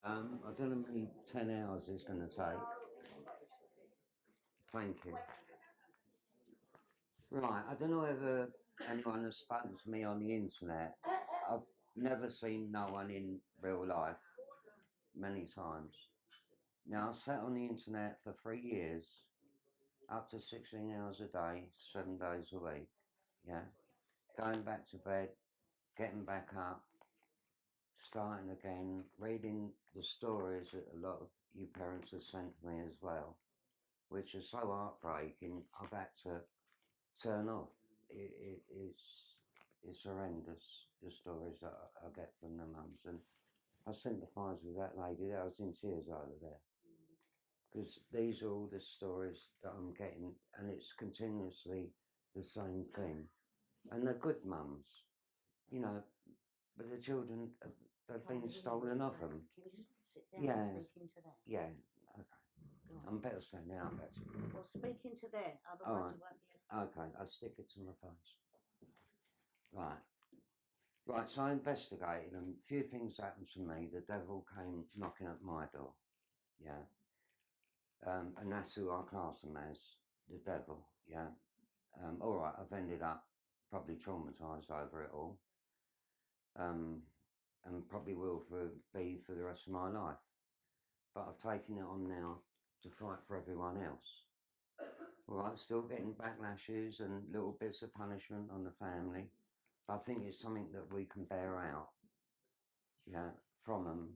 I don't know how many 10 hours it's going to take. Thank you. Right, I don't know whether anyone has spoken to me on the internet. I've never seen no one in real life many times. Now, I sat on the internet for 3 years, up to 16 hours a day, 7 days a week. Yeah. Going back to bed, getting back up, starting again, reading the stories that a lot of you parents have sent me as well, which are so heartbreaking. I've had to turn off. It's horrendous, the stories that I get from the mums, and I sympathise with that lady there. I was in tears over there because these are all the stories that I'm getting, and it's continuously the same thing. And they're good mums, you know, but the children they've been stolen off them. Can you sit down Yeah. and speak into that? Yeah, okay. I'm better standing up actually. Well, speak into there, otherwise Alright. you won't be able to. Okay, I'll stick it to my face. Right. Right, so I investigated and a few things happened to me. The devil came knocking at my door. Yeah. And that's who I class him as, the devil. Yeah. Alright, I've ended up probably traumatised over it all. And probably will be for the rest of my life. But I've taken it on now to fight for everyone else. All right, still getting backlashes and little bits of punishment on the family. But I think it's something that we can bear out, yeah, from them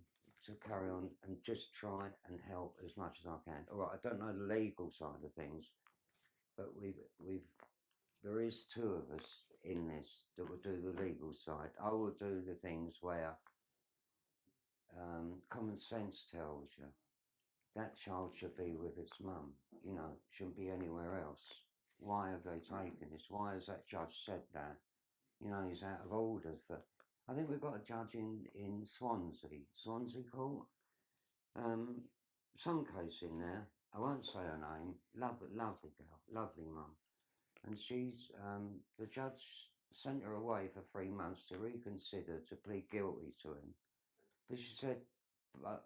to carry on and just try and help as much as I can. All right, I don't know the legal side of things, but there is two of us in this that will do the legal side. I will do the things where common sense tells you that child should be with its mum, shouldn't be anywhere else. Why have they taken this? Why has that judge said that? He's out of order for. I think we've got a judge in Swansea Court. Some case in there. I won't say her name. Lovely girl, lovely mum, and she's the judge sent her away for 3 months to reconsider to plead guilty to him. But she said, but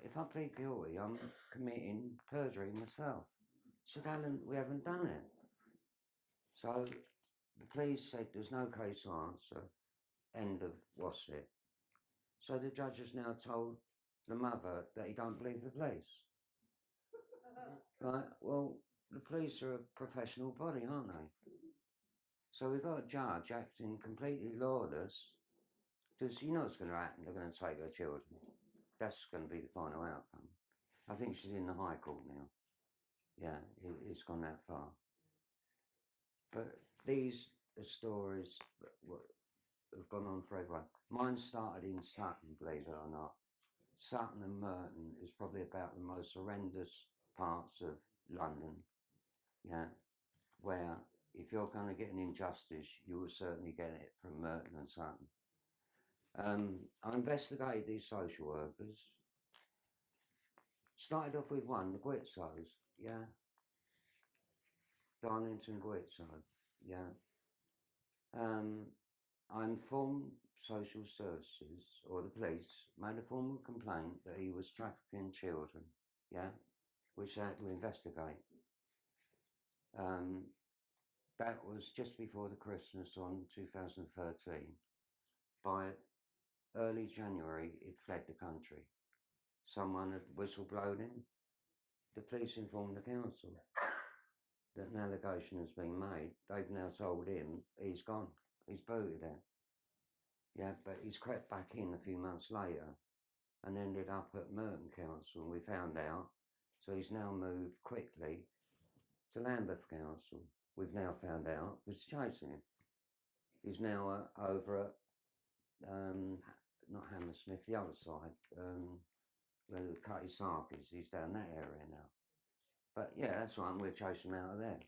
if I plead guilty, I'm committing perjury myself. She said, Alan, we haven't done it. So the police said there's no case answer, end of what's it. So the judge has now told the mother that he don't believe the police. Right, well, the police are a professional body, aren't they? So we've got a judge acting completely lawless, because you know what's going to happen, they're going to take her children. That's going to be the final outcome. I think she's in the High Court now. Yeah, it's gone that far. But these are stories that have gone on forever. Mine started in Sutton, believe it or not. Sutton and Merton is probably about the most horrendous parts of London. Yeah, where if you're going to get an injustice, you will certainly get it from Merton and Sutton. I investigated these social workers. Started off with one, the Gwitsos, yeah. Darlington Gwitso, yeah. I informed social services or the police, made a formal complaint that he was trafficking children, yeah, which they had to investigate. That was just before the Christmas on 2013. By early January, he'd fled the country. Someone had whistleblown him. The police informed the council that an allegation has been made. They've now told him he's gone. He's booted out. Yeah, but he's crept back in a few months later and ended up at Merton Council, and we found out. So he's now moved quickly to Lambeth Council. We've now found out because chasing him. He's now over at, not Hammersmith, the other side, where the Cutty Sark is. He's down that area now. But yeah, that's right, we're chasing him out of there.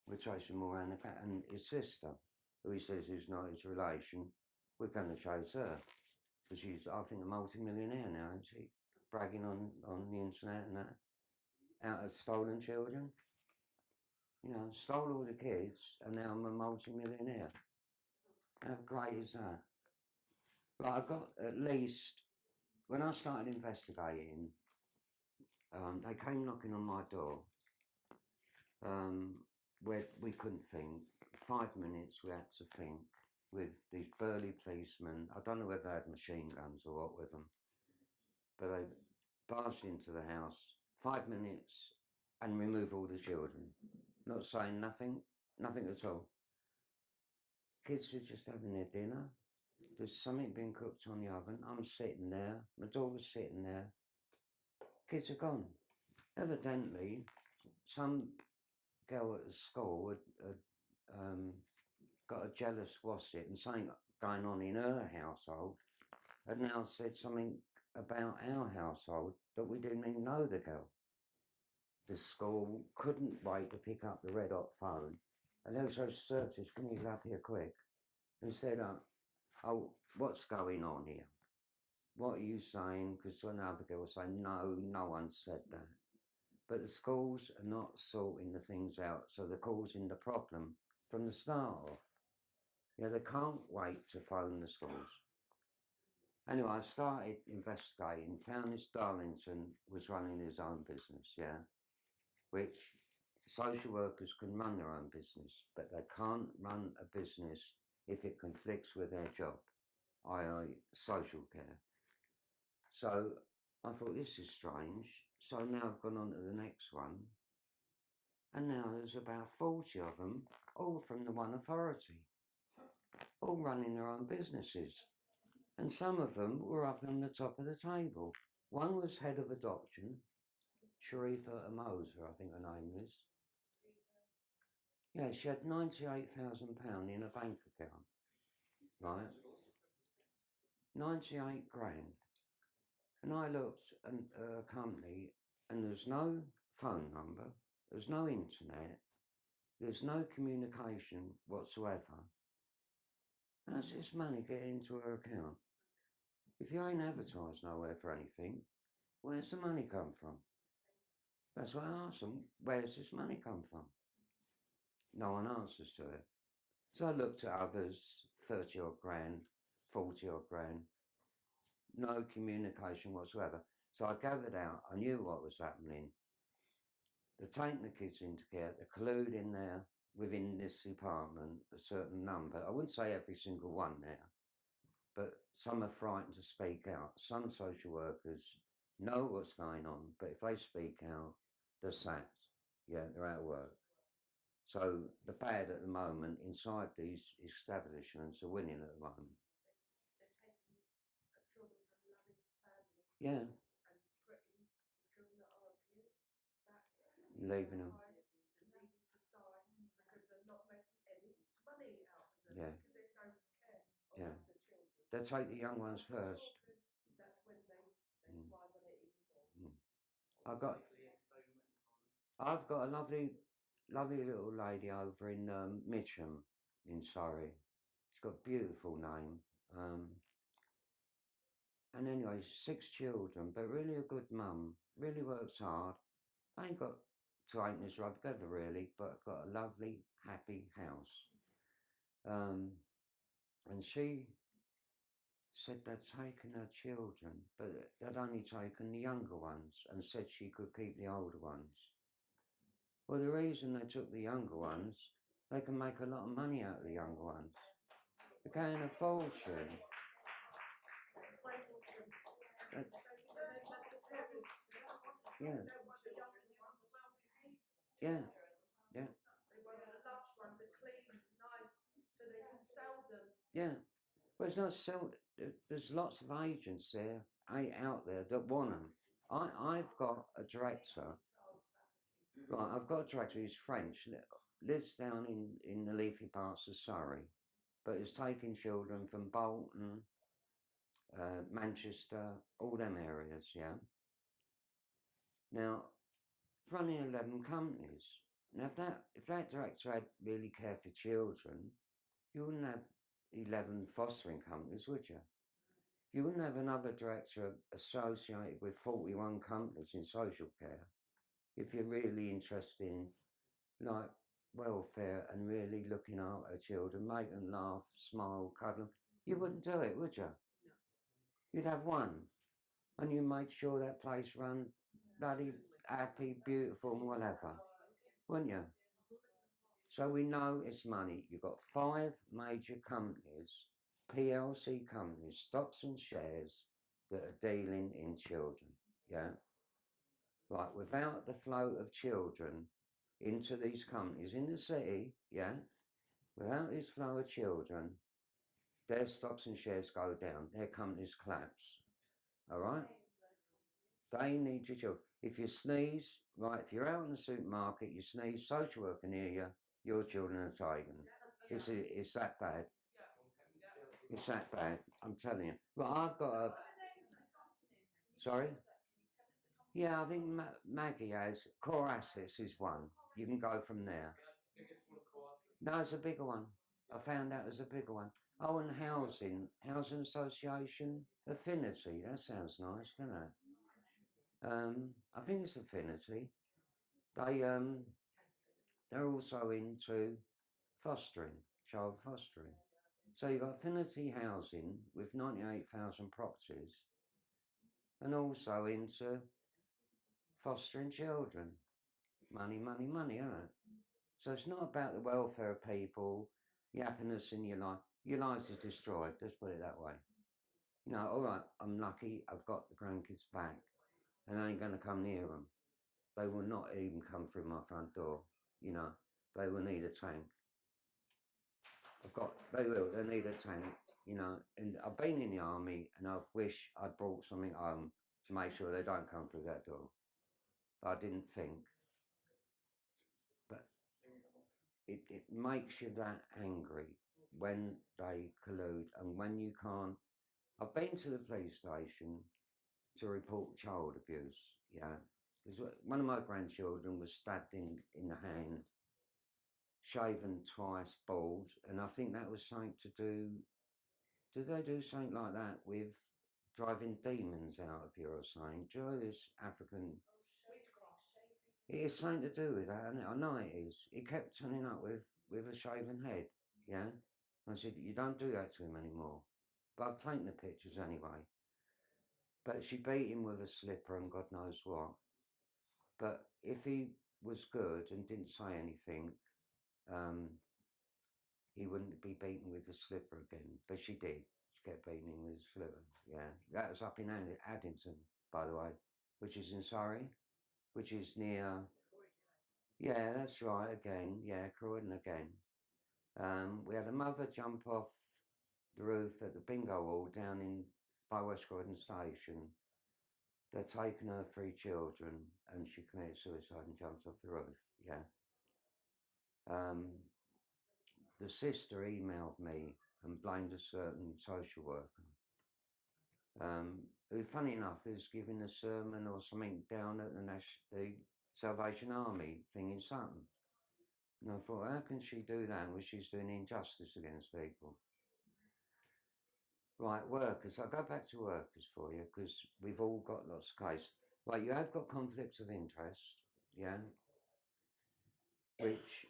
We're chasing him all around the cat. And his sister, who he says is not his relation, we're going to chase her. Because she's, I think, a multi-millionaire now, isn't she? Bragging on the internet and that. Out of stolen children. Stole all the kids and now I'm a multi-millionaire. How great is that? But I've got at least when I started investigating, they came knocking on my door, where we couldn't think. 5 minutes we had to think with these burly policemen. I don't know whether they had machine guns or what with them, but they barged into the house. 5 minutes and remove all the children. Not saying nothing, nothing at all. Kids are just having their dinner. There's something being cooked on the oven. I'm sitting there. My daughter's sitting there. Kids are gone. Evidently, some girl at the school had got a jealous gossip and something going on in her household, had now said something about our household that we didn't even know the girl. The school couldn't wait to pick up the red hot phone, and those searchers, can you up here quick? And said, oh, what's going on here? What are you saying? Because another girl was saying, no, no one said that. But the schools are not sorting the things out, so they're causing the problem from the start off. Yeah, they can't wait to phone the schools. Anyway, I started investigating, found this Darlington was running his own business, yeah, which social workers can run their own business, but they can't run a business if it conflicts with their job, i.e. social care. So I thought, this is strange. So now I've gone on to the next one. And now there's about 40 of them, all from the one authority, all running their own businesses. And some of them were up on the top of the table. One was head of adoption, Sharifa Amosa, I think her name is. Yeah, she had £98,000 in a bank account, right? 98 grand. And I looked at a company, and there's no phone number, there's no internet, there's no communication whatsoever. How's this money get into her account? If you ain't advertised nowhere for anything, where's the money come from? That's what I asked them, where's this money come from? No one answers to it. So I looked at others, 30 odd grand, 40 odd grand, no communication whatsoever. So I gathered out, I knew what was happening. They're taking the kids into care, they're colluding there within this department, a certain number. I wouldn't say every single one there, but some are frightened to speak out. Some social workers know what's going on, but if they speak out, they're sacked. Yeah, they're out of work. So the bad at the moment inside these establishments are winning at the moment. Yeah. Leaving them. Yeah. Yeah. They take the young ones first. Mm. Mm. I've got a lovely, lovely little lady over in Mitcham in Surrey. She's got a beautiful name. And anyway, 6 children, but really a good mum. Really works hard. I ain't got two acres right together really, but got a lovely, happy house. And she said they'd taken her children, but they'd only taken the younger ones and said she could keep the older ones. Well, the reason they took the younger ones, they can make a lot of money out of the younger ones. They can't afford to. Yeah. Yeah. Yeah. Yeah. Well, it's not so. There's lots of agents there, out there that want them. I've got a director. Right, I've got a director who's French, lives down in the leafy parts of Surrey, but is taking children from Bolton, Manchester, all them areas, yeah. Now, running 11 companies. Now, if that director had really cared for children, you wouldn't have 11 fostering companies, would you? You wouldn't have another director associated with 41 companies in social care if you're really interested in like welfare and really looking after children, make them laugh, smile, cuddle them. You wouldn't do it, would you? You'd have one. and you made sure that place run bloody happy, beautiful, and whatever, wouldn't you? So we know it's money. You've got 5 major companies, PLC companies, stocks and shares that are dealing in children. Yeah. Like without the flow of children into these companies in the city, yeah, without this flow of children, their stocks and shares go down, their companies collapse. All right? They need your children. If you sneeze, right, if you're out in the supermarket, you sneeze, social worker near you, your children are taken. It's that bad. It's that bad. I'm telling you. But I've got a. Sorry? Yeah, I think Maggie has. Core Assets is one. You can go from there. No, it's a bigger one. I found out there's a bigger one. Oh, and Housing Association, Affinity. That sounds nice, doesn't it? I think it's Affinity. They they're also into fostering, child fostering. So you've got Affinity Housing with 98,000 properties, and also into fostering children. Money, money, money, isn't it? So it's not about the welfare of people, the happiness in your life. Your life is destroyed, let's put it that way. You know, all right, I'm lucky I've got the grandkids back, and I ain't going to come near them. They will not even come through my front door, you know. They will need a tank. They need a tank, you know. And I've been in the army, and I wish I'd brought something home to make sure they don't come through that door. But I didn't think. But it makes you that angry when they collude and when you can't. I've been to the police station to report child abuse, yeah. Because one of my grandchildren was stabbed in the hand, shaven twice, bald, and I think that was something to do. Did they do something like that with driving demons out of you or something? Do you know this African? It is something to do with that, and I know it is. He kept turning up with a shaven head, yeah. I said, you don't do that to him anymore. But I've taken the pictures anyway. But she beat him with a slipper and God knows what. But if he was good and didn't say anything, um, he wouldn't be beaten with a slipper again. But she did. She kept beating him with a slipper. Yeah. That was up in Addington, by the way, which is in Surrey, which is near. Yeah, that's right. Again, yeah, Croydon again. We had a mother jump off the roof at the bingo hall down in by West Croydon Station. They're taking her 3 children, and she committed suicide and jumped off the roof. Yeah. The sister emailed me and blamed a certain social worker, who, funny enough, is giving a sermon or something down at the Salvation Army thing in Sutton. And I thought, how can she do that when she's doing injustice against people? Right, workers. I'll go back to workers for you because we've all got lots of cases. Right, you have got conflicts of interest, yeah? Which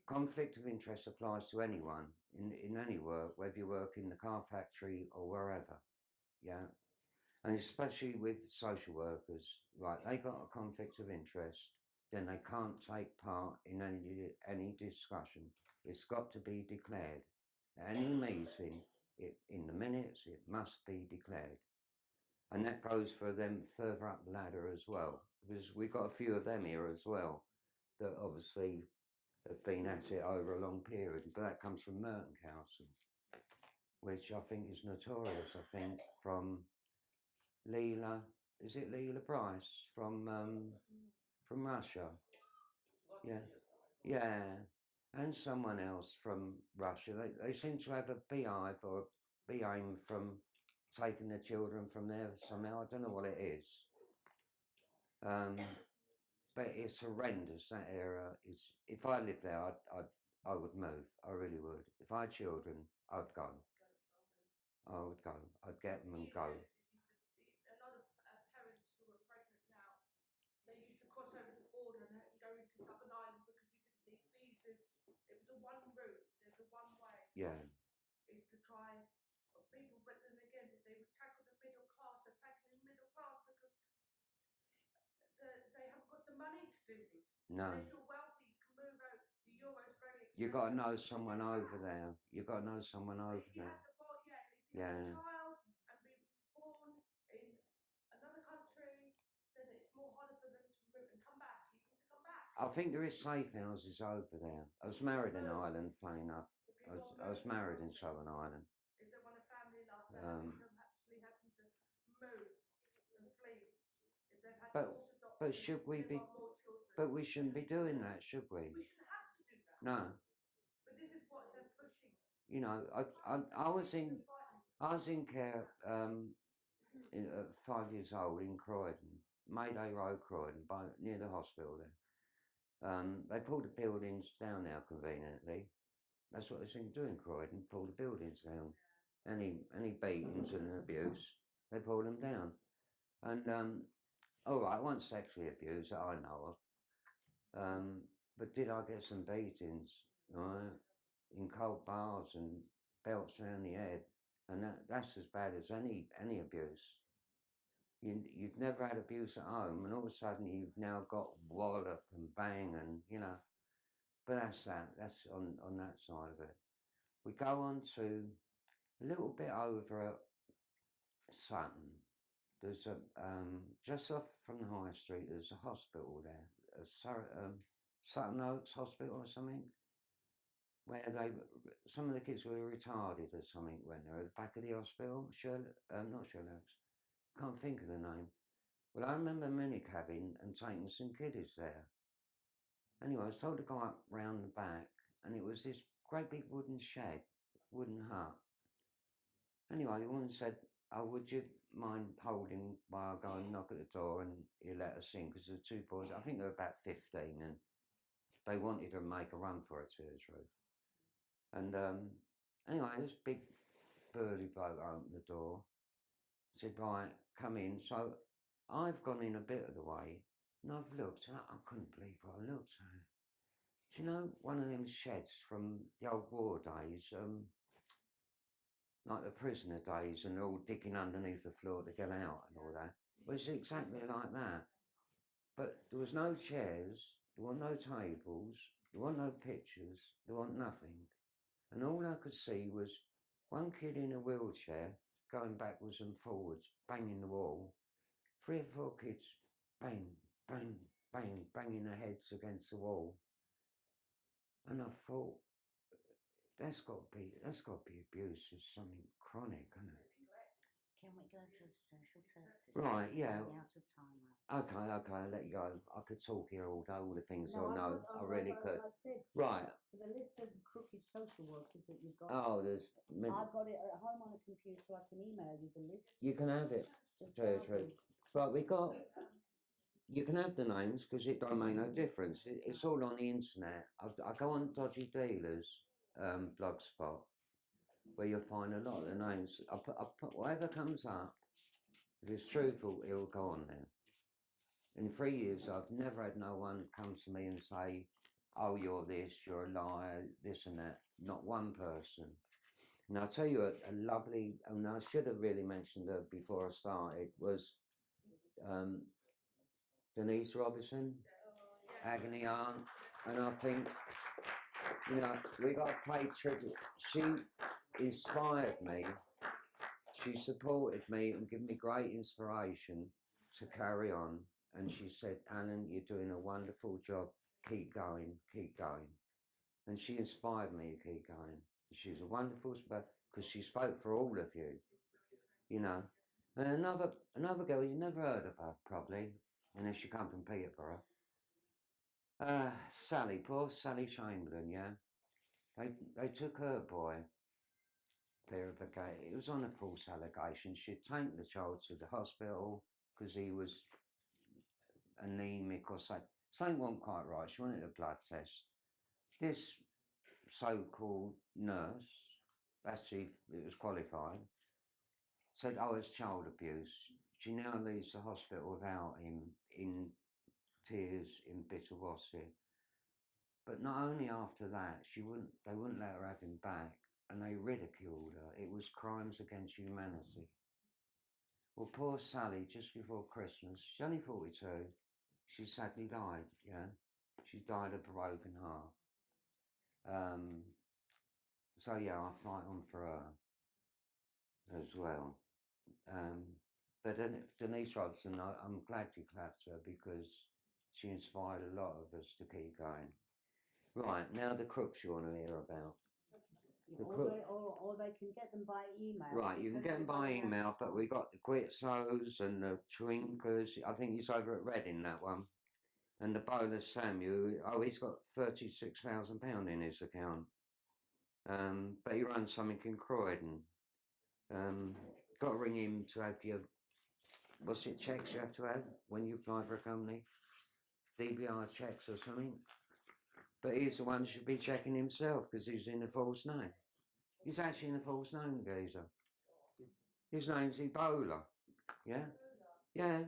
conflict of interest applies to anyone in any work, whether you work in the car factory or wherever, yeah? And especially with social workers, right, they got a conflict of interest, then they can't take part in any discussion. It's got to be declared. At any meeting, in the minutes, it must be declared. And that goes for them further up the ladder as well, because we've got a few of them here as well that obviously have been at it over a long period. But that comes from Merton Council, which I think is notorious. I think from Leela, is it Leela Price from Russia? Yeah, yeah, and someone else from Russia. They seem to have a beehive or a bee aim from taking the children from there somehow. I don't know what it is. But it's horrendous. That area is. If I lived there, I would move. I really would. If I had children, I'd go. I would go. I'd get them and go. Yeah. middle class are tackling middle class because they haven't got the money to do this. No. Unless you're wealthy, you can move out. The euro's very expensive. You got to know someone over there. You got to know someone over If you there. have the boy, yeah, if you have a Yeah. child and be born in another country, then it's more harder for them to move and come back. You need to come back. I think there is safe houses over there. I was married in Ireland, funny enough. I was married in Southern Ireland. If they want a family like that, they don't actually have to move and flee. If they've had divorce adoption, But should we be? want more children. But we shouldn't be doing that, should we? We shouldn't have to do that. No. But this is what they're pushing. You know, I was in care 5 years old in Croydon, Mayday Road, Croydon, near the hospital there. They pulled the buildings down now conveniently. That's what they seem to do in Croydon, pull the buildings down. Any beatings and abuse, they pull them down. And all right, I wasn't sexually abused that I know of. But did I get some beatings, right? In cold baths and belts around the head, and that's as bad as any abuse. You've never had abuse at home, and all of a sudden you've now got wallop and bang, and you know. But that's that. That's on that side of it. We go on to a little bit over at Sutton. There's a just off from the high street. There's a hospital there, Sutton Oaks Hospital or something, where some of the kids were retarded or something when they were at the back of the hospital. Not Sherlock's. Can't think of the name. Well, I remember minicabbing and taking some kiddies there. Anyway, I was told to go up round the back, and it was this great big wooden shed, wooden hut. Anyway, the woman said, "Oh, would you mind holding while I go and knock at the door and you let us in?" Because the two boys, I think they were about 15, and they wanted to make a run for it, to the truth. And anyway, this big burly bloke opened the door, said, "Right, come in." So I've gone in a bit of the way, and I've looked, and I couldn't believe what I looked at. Do you know one of them sheds from the old war days, like the prisoner days, and they're all digging underneath the floor to get out and all that? Well, it's exactly like that. But there was no chairs, there were no tables, there were no pictures, there was nothing. And all I could see was one kid in a wheelchair going backwards and forwards, banging the wall. 3 or 4 kids, bang, bang, bang, banging their heads against the wall. And I thought, that's got to be abuse. It's something chronic, isn't it? Can we go to social services? Right, yeah. We're out of time. Okay, I'll let you go. I could talk here all day, all the things I know. I I've really could. said, Right. for the list of crooked social workers that you've got, Oh, there's. I've got it at home on a computer, so I can email you the list. You can have it. True. Right, you can have the names because it don't make no difference. It's all on the internet. I go on Dodgy Dealers blogspot, where you'll find a lot of the names. I put whatever comes up. If it's truthful, it'll go on there. In 3 years, I've never had no one come to me and say, "Oh, you're this, you're a liar, this and that." Not one person. And I'll tell you a lovely, and I should have really mentioned her before I started, was Denise Robinson, Agony Aunt. And I think, you know, we got to pay tribute. She inspired me. She supported me and gave me great inspiration to carry on. And she said, "Alan, you're doing a wonderful job. Keep going, keep going." And she inspired me to keep going. She's a wonderful, because she spoke for all of you, you know. And another girl, you never heard of her, probably, unless you come from Peterborough. Sally, poor Sally Chamberlain, yeah. They took her boy, it was on a false allegation. She'd taken the child to the hospital because he was anemic or something wasn't quite right. She wanted a blood test. This so-called nurse, it was qualified, said, "Oh, it's child abuse." She now leaves the hospital without him, in tears, in bitter water. But not only after that, they wouldn't let her have him back, and they ridiculed her. It was crimes against humanity. Well, poor Sally, just before Christmas, she's only 42. She sadly died. Yeah, she died of a broken heart. So yeah, I fight on for her as well. But Denise Robson, I'm glad you clapped her because she inspired a lot of us to keep going. Right, now the crooks you want to hear about. Or they can get them by email. Right, you can get them by email, but we got the Quitsos and the Twinkers. I think he's over at Reading, that one. And the bowler Samuel, he's got £36,000 in his account. But he runs something in Croydon. Got to ring him to have your, what's it, checks you have to have when you apply for a company? DBR checks or something. But he's the one who should be checking himself because he's in a false name. He's actually in a false name, geezer. His name's Ebola. Yeah? Yeah.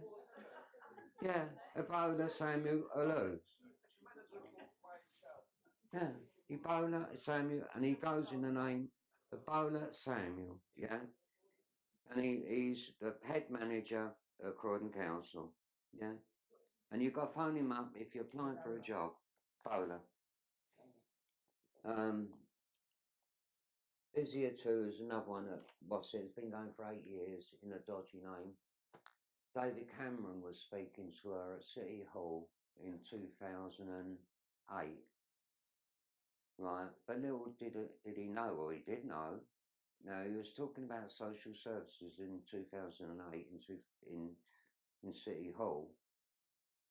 Yeah. Ebola Samuel Olu. Yeah. Ebola Samuel, and he goes in the name Ebola Samuel. Yeah? And he's the head manager at Croydon Council. Yeah? And you've got to phone him up if you're applying for a job. Ebola. Busier 2 is another one that, what's it, it's been going for 8 years in a dodgy name. David Cameron was speaking to her at City Hall in 2008. Right, but little did he know, or he did know. Now, he was talking about social services in 2008 in City Hall.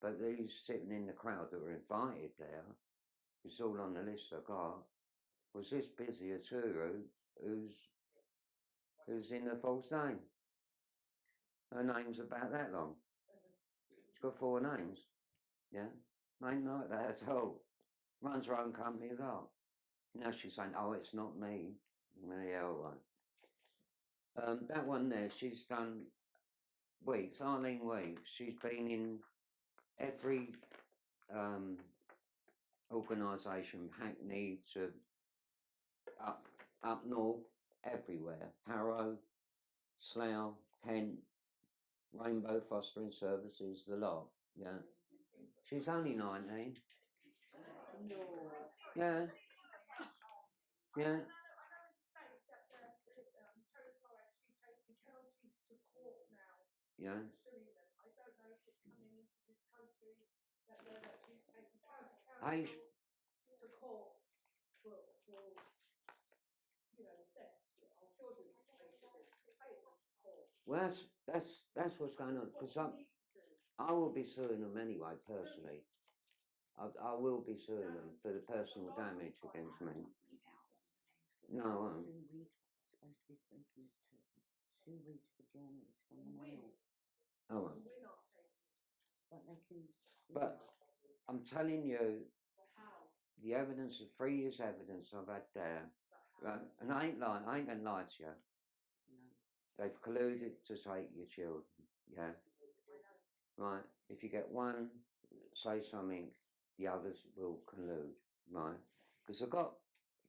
But these sitting in the crowd that were invited there, it's all on the list I got, was this Busier 2 who's in a false name. Her name's about that long. She's got 4 names. Yeah? Ain't like that at all. Runs her own company a lot. Now she's saying, oh, it's not me. Yeah, all right. That one there, she's done Weeks, Arlene Weeks. She's been in every organisation, Hackney to up north, everywhere. Harrow, Slough, Kent, Rainbow Fostering Services, the lot. Yeah. She's only 19. Yeah. Yeah. Yeah. I don't know if it's coming into this country that they're actually taking county Hey, to court for you know, theft. Our children basically take them to court. well, that's what's going on. Because I will be suing them anyway, personally. I will be suing them for the personal damage against me. No, I won't. Sue Reed supposed to be speaking to Sue Reed's the journalist from the Mail. I won't. But they can. But I'm telling you, the evidence, the 3 years evidence I've had there, right, and I ain't lying, I ain't going to lie to you. No. They've colluded to take your children, yeah? Right, if you get one, say something, the others will collude, right? Because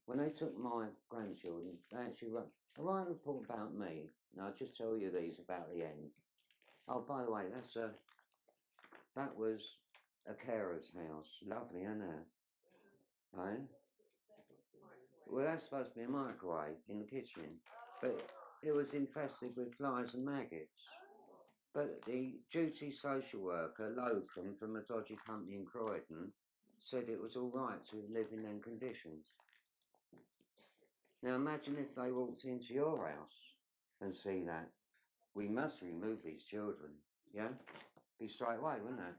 when they took my grandchildren, they actually wrote a write a report about me, and I'll just tell you these about the end. Oh, by the way, that was a carer's house. Lovely, isn't it? Right? Well, that's supposed to be a microwave in the kitchen, but it was infested with flies and maggots. But the duty social worker, locum from a dodgy company in Croydon, said it was all right to live in them conditions. Now imagine if they walked into your house and see that. We must remove these children, yeah? Be straight away, wouldn't it?